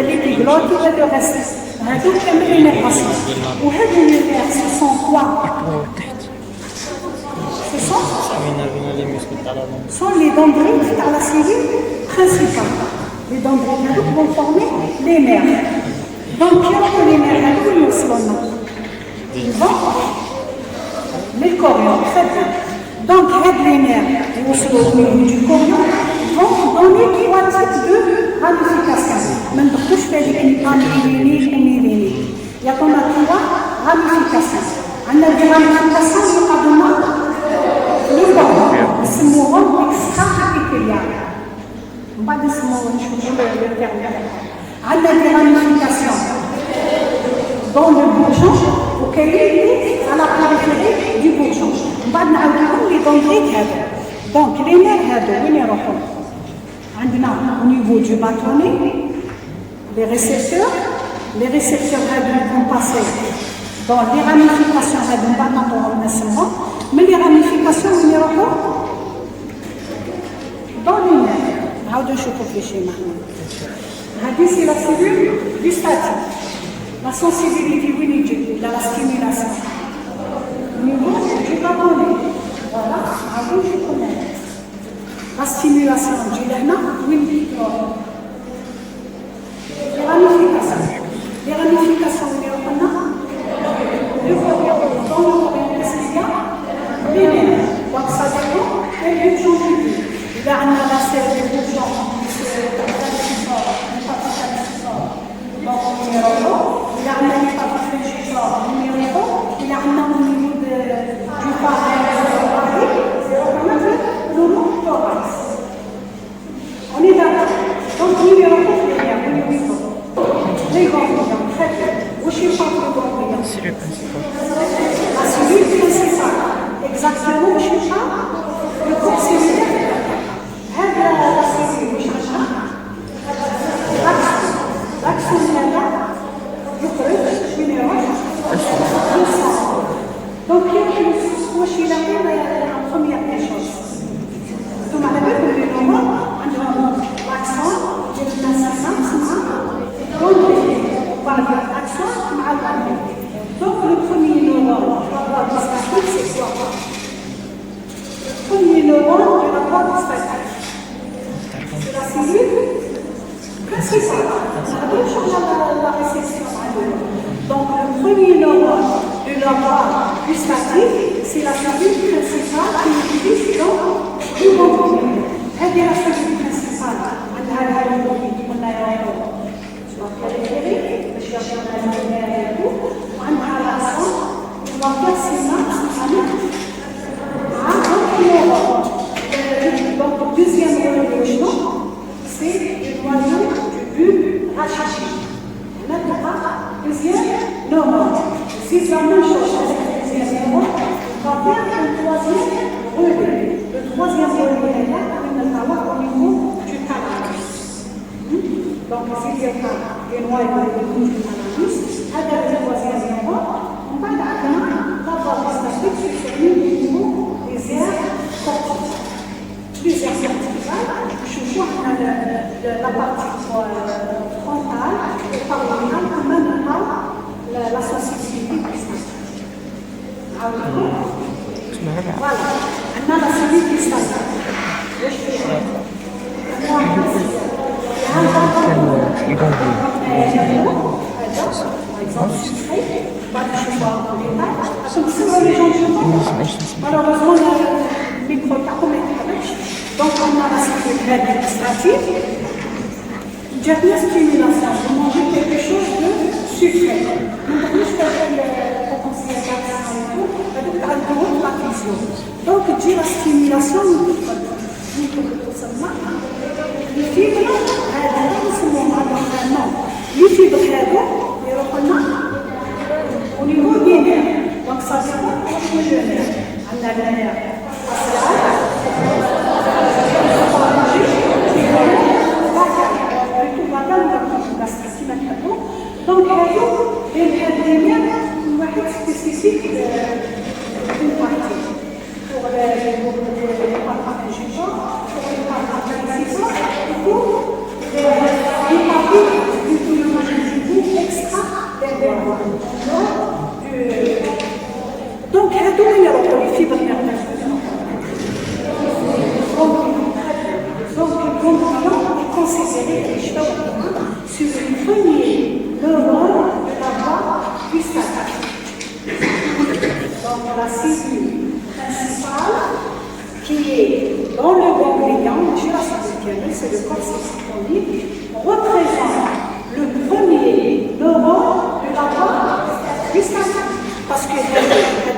l'épiglotte et le reste. Donc, les nervations. Ou les nerfs, ce sont quoi? Ce sont les dendrites à la cellule principale. Les dendrites vont former les nerfs. Donc, les nerfs, ils vont les corions, très bien. Donc, les nerfs au niveau du corion vont donner 3 types de ramifications. Même pour tout, je fais des myéliques ou myéliques. Il y a 3 ramifications. On a des ramifications qui sont le corion, c'est mon rôle extra-épiculaire. On va dire que c'est mon rôle, je vous le terme. On a des ramifications وكاين على باريفيري دي بورجون. من بعد نعاود لكم لي دونغريت هادو. دونك لي نير هادو وين يروحوا؟ عندنا au niveau du bâtonnet les récepteurs هادو vont passer dans les ramifications هادو من بعد نعطوهم نسمهم. من les ramifications وين يروحوا؟ dans les nerfs. نعاودو نشوفوا في شي معنا. هذه سي لا cellule gustative. La sensibilité وين يجي؟ لا stimulation. Au niveau du bâtonnet. Voilà, نعاودو نشوفوا هنا. La stimulation تجي لهنا وين تروح؟ Les ramifications وين يروحوا لنا؟ dans le corps les nerfs. Donc ça dépend de l'urgence. إذا عندنا لا سير دي بورجون donc on y revient. Il y a un il y a un au niveau du pharynx, c'est le long thorax. On est d'accord. Donc on y revient. Les ganglions, très bien. Où je suis pas les ganglions? C'est le principal. La cellule principale. Exactement, où je suis pas le corps cellulaire. هذا la cellule où je suis pas. L'action هذا يخرج من الوجه. Donc واش إلا قلنا première des choses. ثم على بالكم اللي هما عندهم l'accent ديال النسيم مع بعض l'accent مع الأمر. Donc le premier neurone gustatif c'est quoi? Le premier neurone de la voie gustative. C'est la cellule principale. La réception. Donc le premier neurone de la voie gustative, c'est la cellule principale qui utilise dans le ganglion. هذه la cellule principale. عندها الهرمون قلنا يروحوا البريفيري باش يعطيونا الهرمونات وعندها لاكسون وعندها سينابس Donc le deuxième rôle, c'est le noyau du bulbe rachis. Maintenant, deuxième neurone. C'est la même chose avec le deuxième neurone. On va faire un troisième relais. Le troisième relais est là, au niveau du thalamus. Donc ici, il y a les noyaux du thalamus. Avec le troisième neurone, on va avoir la voie gustative sur le niveau des aires corticales. Les aires corticales, je vois la partie frontale et parietal, en même temps la sensibilité gustative. Voilà, on a la cellule gustative. Malheureusement, le micro n'est pas correct. Donc, on a la cellule gustative. Dernière stimulation, vous mangez quelque chose de sucré. Nous avons fait le potentiel d'action et tout, donc à l'eau, la physio. Donc, dire la stimulation, nous les fibres, les fibres au niveau des nerfs. Donc, ça se passe au niveau des nerfs. On a le nerf donc, il y a des nerfs spécifiques d'une partie. Pour les parties ingénieurs, pour les parties extra donc, il y a les fibres nerveuses. Donc, le ganglion est considéré sur le premier neurone de la voie gustative. Donc, la cellule principale qui est dans le ganglion, c'est le corps céphalique, représente le premier neurone de la voie gustative. Parce que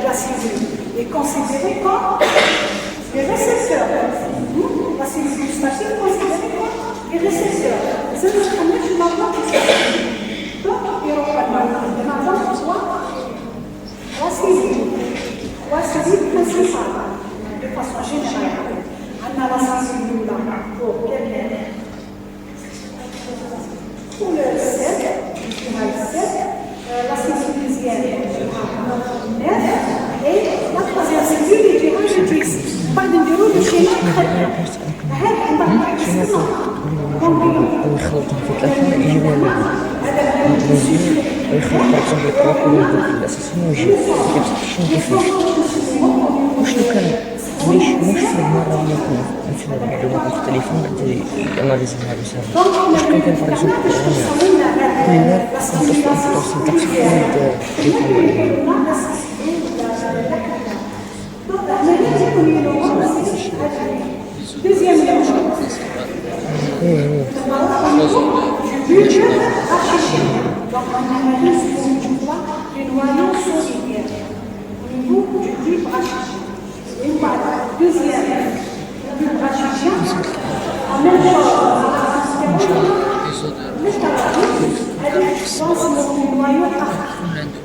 la cellule est considérée comme des récepteurs. La cellule gustative est considérée comme des récepteurs. C'est ce qu'on met sur la voie gustative. Donc, il y aura pas de mal. La cellule principale, de façon générale, on a la cellule là pour le sel, la cellule deuxième, notre nerf, et la troisième cellule, je dirais, je dis, pas de bureau de chez nous, très bien. ويخلطهم في ثلاثة يجيبوا ويخلط بعضهم بالكراكول الأساسية ويجيب شنو كيفاش وشنو كان مش في مرة ممكن مثل معلومات مختلفة بعد ياناليزيها بسهولة واش كان كنفرجو كلنا توصل داك Deuxième élément. Du bulbe rachicien. Donc on analyse du poids des noyaux solidaires au niveau du bulbe rachicien. Et voilà, deuxième, le bulbe rachicien. En même chose, elle est dans le noyau archaïque.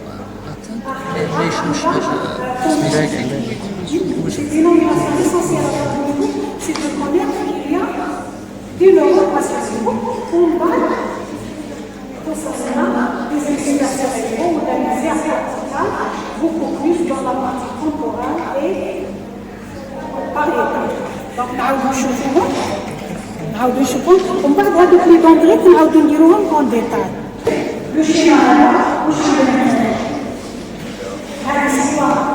C'est une dénomination essentielle pour nous, c'est de connaître qu'il y a des neurones associés au bas concernant des exercices cérébraux ou d'un exercice vertical, beaucoup plus dans la partie temporale et pariétale. Donc, نعاودو نشوفوهم ومن بعد هذوك لي دونغريت نعاودو نديروهم اون ديتاي. لو شيما هذا واش هذه الصور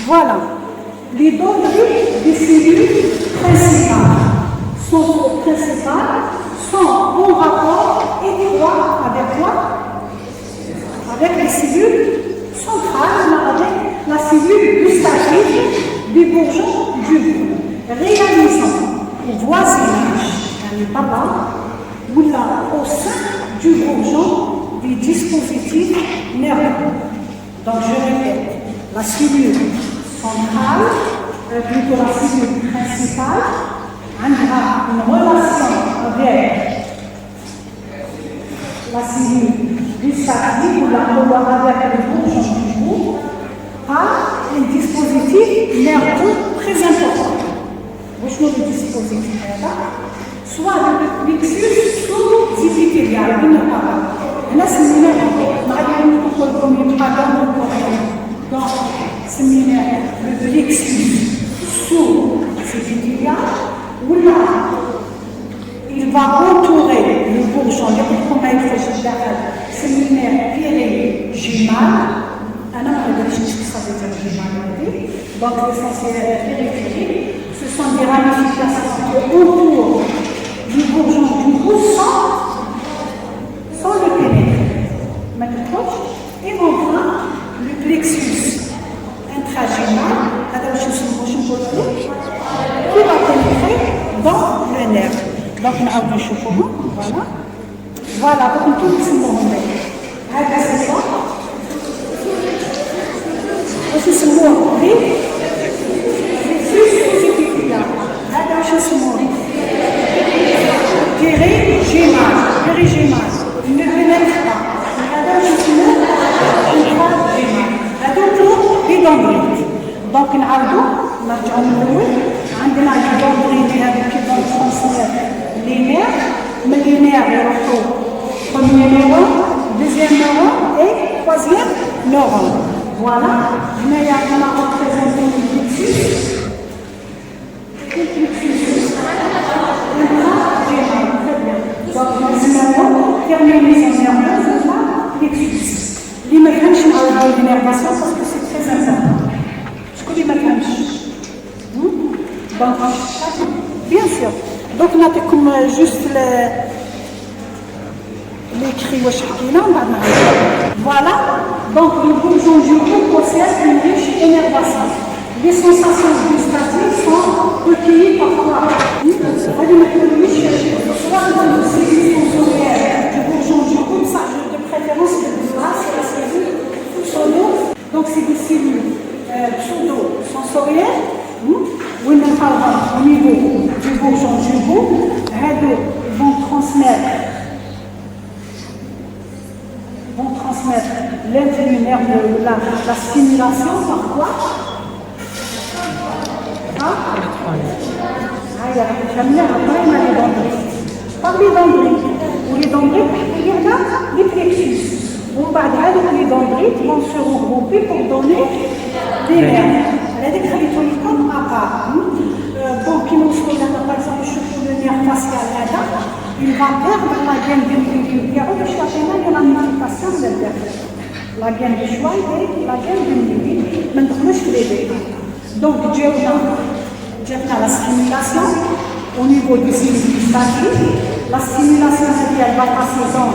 Voilà, les dendrites des cellules principales sont en rapport étroit avec quoi? Avec les cellules centrales, avec la cellule gustative du bourgeon du bout, réalisant au voisinage, ou là, au sein du bourgeon des dispositifs nerveux. Donc je répète, la cellule centrale, plutôt la cellule principale, a une relation avec la cellule gustative ou avec le bourgeon du bout, par un dispositif nerveux très important. Vous voyez le dispositif là, soit le plexus sous-épithélial, là c'est le séminaire le plexus sous-épithélial, où là, il va entourer le bourgeon, séminaire périgymal. Donc l'essentiel périphérique, ce sont des ramifications autour du bourgeon du bout sans نشوفوهم فوالا دوك نكون نسموهم هذا هو واش نسموه هذا واش نسموه جيماج هذا واش نسموه هذوك لي دوندريت دونك نعاودو نرجعو من الاول عندنا لي دوندريت هذوك كي دون ترونسمير لي نير من لي نير يروحو بروميير نيرون دوزيام نيرون اي تروازيام نيرون فوالا هنايا انا ريبريزونتي لي اللي ما فهمش نعاودو لينيرفاسيون باسكو سي تري امبورطون شكون اللي ما فهمش دونك بيان سور دونك نعطيكم جوست l'écrit واش حكينا ومن بعد نعاودو فوالا دونك le bourgeon du goût possède une riche énervation. Les sensations gustatives sont recueillies parfois. هذه ما تقولوش soit dans le série sensoriel du bourgeon du goût, ça de préférence de c'est la cellule pseudo, donc c'est des cellules pseudo-sensorielles où ils au niveau du bourgeon du goût, vont transmettre l'influx nerveux, la stimulation par quoi par les dendrites. Ou les dendrites, il y en a les plexus. ومن بعد هذوك لي دندريت vont se regrouper pour donner des nerfs. هذيك خليته لكم ابار. دونك كيما وصلوا لنا باغ اكزومبل نشوفوا لو نير فاسيال هذا il va perdre la gaine dendritique ديالو باش تعطينا لا مانيفيستاسيون ديال الداخل. لا gaine de choix et la gaine dendritique ما ندخلوش في لي دي. دونك جاتنا la stimulation au niveau du cycle gustatif. La stimulation elle va passer dans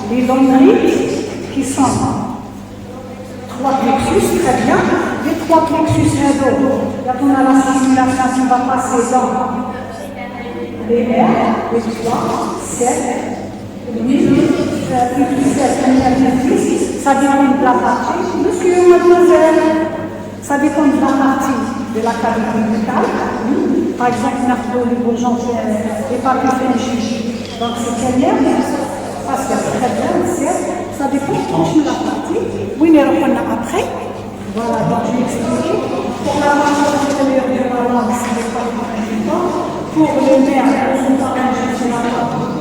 les dendrites qui sont 3 plexus, très bien. Les 3 plexus là on a la stimulation qui va passer dans les nerfs, les 3, 7, 8, ça dépend de la partie. Monsieur, mademoiselle, ça dépend de la partie de la cavité buccale. Par exemple, les bourgeons et papilles, donc c'est quel nerf? Parce que très bien, ça dépend de la partie. Oui, mais on a après. Voilà, donc je vais expliquer. Pour la mâchoire supérieure de la langue, c'est les papilles. Pour le nerf, on va injecter la langue,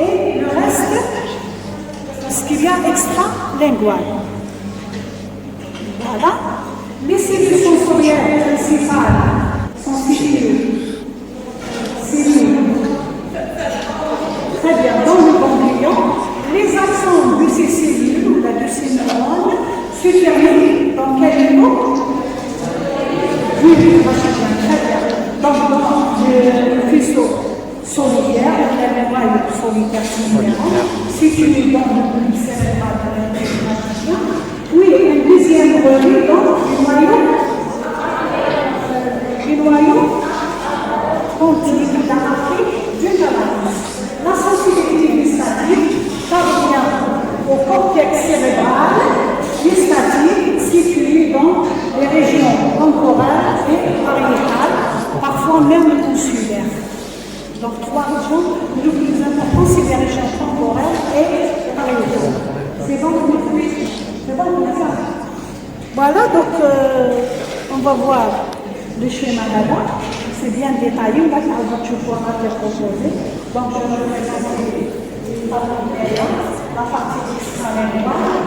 et le reste, ce qui vient extra-lingual. Voilà. Les cellules sensorielles principales sont situées. Très bien, dans le ganglion, les accents de ces cellules ou de ces neurones se terminent dans quel niveau? Oui, très bien. Donc, dans le faisceau solitaire, la mémoire solitaire situé dans le bulbe cérébral de l'intelligence. Oui, un deuxième revue dans les noyaux pontiques de l'Afrique du thalamus. La sensibilité gustative parvient au cortex cérébral gustatif situé dans les régions temporales et pariétales, parfois même consulaires. Donc 3 régions, le plus important c'est les régions temporales et pariétales. C'est bon, voilà, donc on va voir le schéma là-bas. C'est bien détaillé, on va tu pourras te proposer. Donc je vais présenter la partie extra-linguale,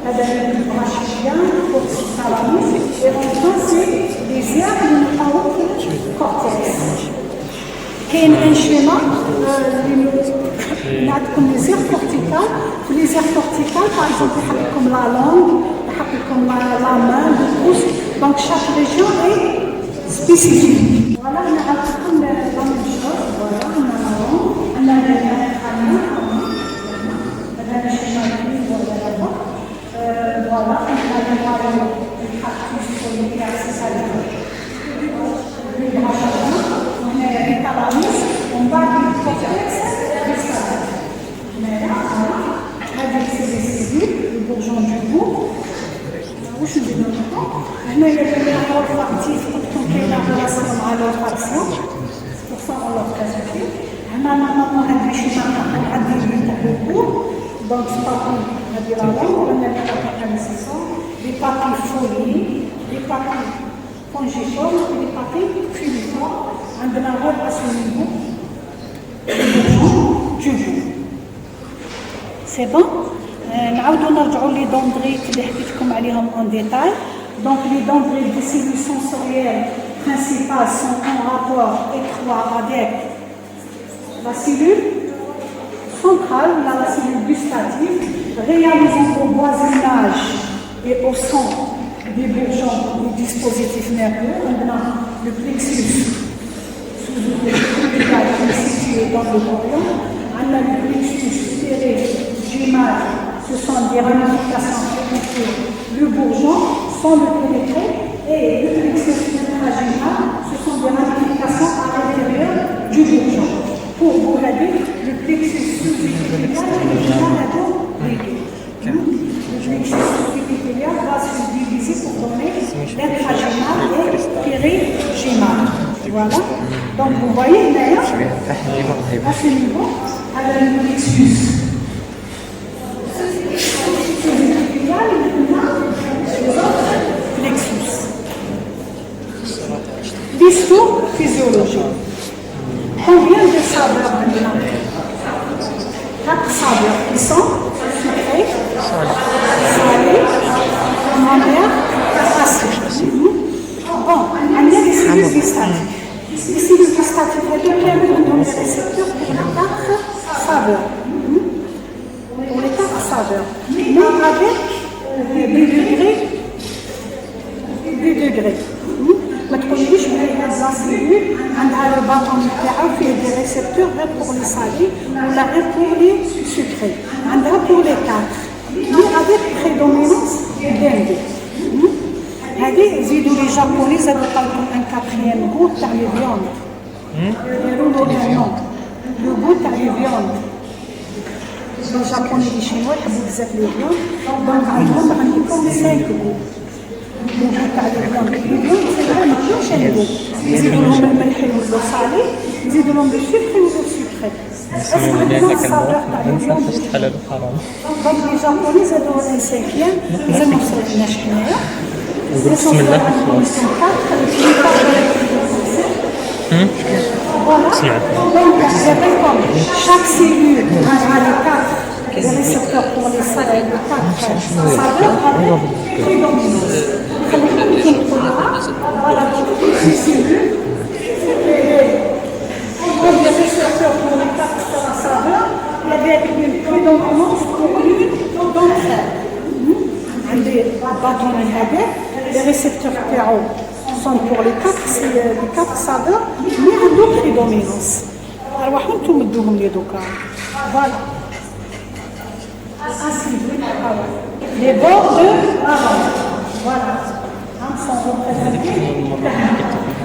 la dernière du brachien, pour thalamus, et enfin c'est les aires de notre cortex. كاين ان شيما عندكم لي زير كورتيكال في لي زير كورتيكال باغ اكزومبل يحط لكم لا لونغ يحط لكم لا مان لو بوس دونك شاك ريجيون اي سبيسيفيك فوالا انا عطيتكم لا ميم شوز فوالا عندنا لا لونغ عندنا هذا الشيما اللي فوالا عندنا لا يحط في السوليتير سي سا alors كذلك هنا نعملوا هاد الشيما نعدي الكور دونك سباقي هادي لا لونغ عندنا لي بابي سيسون لي بابي فولي لي بابي فونجيفور لي بابي فيليفور عندنا غير اسيمينو جوجو سي بون نعاودو نرجعوا لي دوندريت اللي حكيت لكم عليهم اون ديتاي دونك لي دوندريت دي cellules sensorielles principales sont en rapport étroit avec la cellule centrale, la cellule gustative, réalisant au voisinage et au son des bourgeons du dispositif nerveux. On a le plexus sous-occipitaire qui est situé dans le corion. On a le plexus périgymal, ce sont des ramifications qui entourent le bourgeon sans le pénétrer. Et le plexus intragymal, ce sont des ramifications à l'intérieur du bourgeon. Pour vous l'aider, le plexus sous-épithélial est le plexus sous-épithélial va se diviser pour donner l'intragymal et périgymal. Voilà. Donc vous voyez d'ailleurs, à ce niveau, avec le plexus sous-épithélial, il y a les autres plexus. L'histophysiologie. Combien de saveurs maintenant? 4 saveurs qui sont sucrées, salées, amères, acides. Bon, il y a les cellules gustatives. Les cellules gustatives, elles permettent de donner des récepteurs pour les 4 saveurs. Pour les 4 saveurs. Mais avec des degrés. ما تقوليش بلي هاد لا سيلول عندها لو باطون تاعها فيه دي ريسبتور غير بور لي سالي ولا غير بور لي سكري عندها بور لي 4 مي افيك بريدومينونس دينغي هذه زيدوا لي جابوني زادوا لكم ان كاتريام غو تاع لي فيوند يديروا له نون لو غو تاع لي فيوند لي جابوني لي شينوا يحبوا بزاف لي فيوند دونك عندهم عندكم 5 غو يزيدوا لهم الملح يولوا صالي يزيدوا لهم السكر يولوا سكري دونك لي جابوني زادوا لنا سانكيام مازال ما وصلناش حنايا بسم الله chaque cellule a les 4 récepteurs pour les salades, les 4 saveurs avec prédominance. Voilà, donc ces cellules, comme les récepteurs pour les 4 saveurs, il y avait une prédominance pour l'une d'entre elles. Des bâtons les récepteurs terreaux sont pour les 4 saveurs, mais il y a d'autres prédominances. Alors, on va vous les deux cas. Voilà. Les bords de lavande. Voilà. Sont représentés.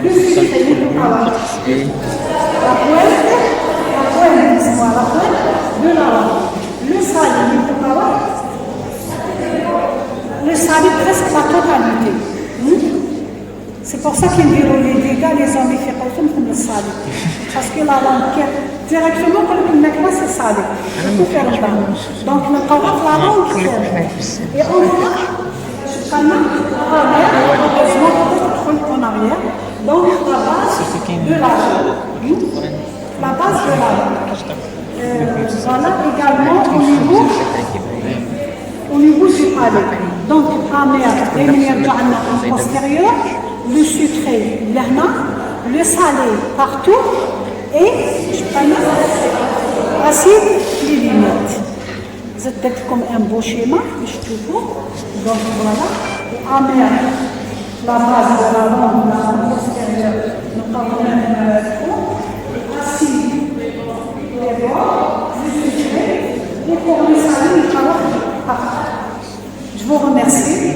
Le sucre est de lavande. La pointe de lavande. Le salé de lavande. Le salé presque la totalité. C'est pour ça qu'ils diront les dégâts, les hommes, ils font comme le salé. Parce que la langue, directement, quand ils mettent là, c'est salé. Il faut faire le bain. Donc, le parent, la langue, et on voit, quand même, heureusement, peut-être en arrière. Donc, la base de la langue. La base de la langue. Voilà, également, au niveau du palais. Donc, amer, en postérieur, le sucré, le salé partout, et je prends acide, les limites. Vous êtes comme un beau schéma, je trouve. Donc voilà, amer, la base de la langue, la postérieure, nous avons acide, les bords, le sucré, et pour le salé, nous avons partout. Je vous remercie.